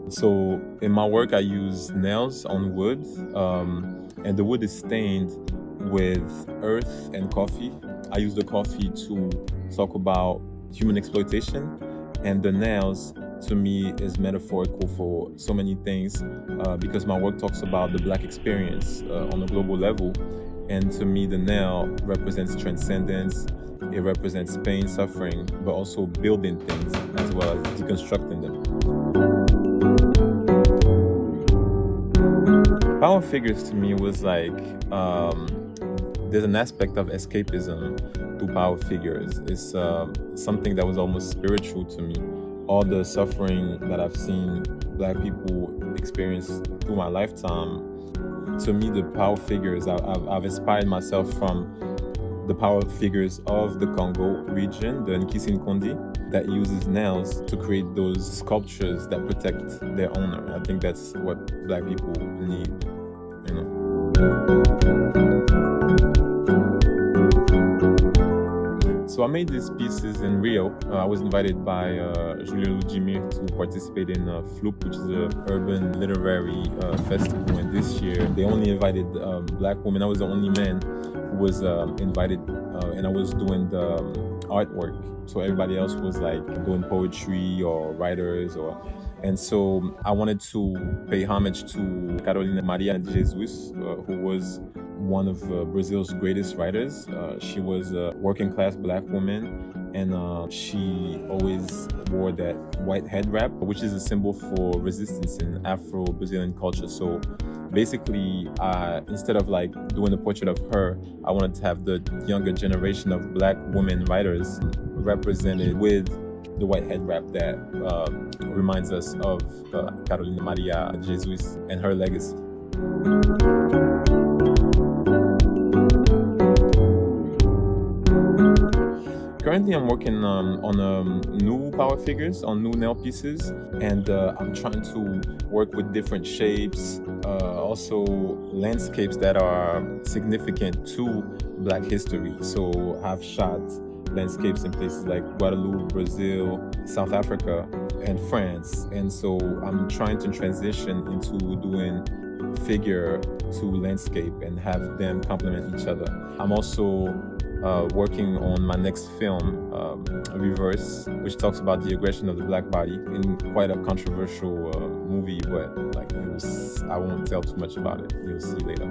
So in my work, I use nails on wood, and the wood is stained with earth and coffee. I use the coffee to talk about human exploitation, and the nails to me is metaphorical for so many things because my work talks about the Black experience on a global level. And to me, the nail represents transcendence. It represents pain, suffering, but also building things as well as deconstructing them. Power figures to me was like there's an aspect of escapism to power figures. It's something that was almost spiritual to me. All the suffering that I've seen Black people experience through my lifetime, to me, the power figures, I've inspired myself from the power figures of the Congo region, the Minkisi that uses nails to create those sculptures that protect their owner. I think that's what Black people need, you know. So I made these pieces in Rio. I was invited by Julien Ludimir to participate in Floop, which is an urban literary festival. And this year, they only invited Black women. I was the only man who was invited, and I was doing the artwork. So everybody else was like doing poetry or writers and so I wanted to pay homage to Carolina Maria de Jesus, who was one of Brazil's greatest writers. She was a working class Black woman, and she always wore that white head wrap, which is a symbol for resistance in Afro-Brazilian culture. So basically, instead of like doing a portrait of her, I wanted to have the younger generation of Black women writers represented with the white head wrap that reminds us of Carolina Maria Jesus and her legacy. Currently, I'm working on new power figures, on new nail pieces, and I'm trying to work with different shapes, also landscapes that are significant to Black history. So I've shot landscapes in places like Guadeloupe, Brazil, South Africa, and France. And so I'm trying to transition into doing figure to landscape and have them complement each other. I'm also working on my next film, Reverse, which talks about the aggression of the Black body in quite a controversial movie, but like I won't tell too much about it. You'll see later.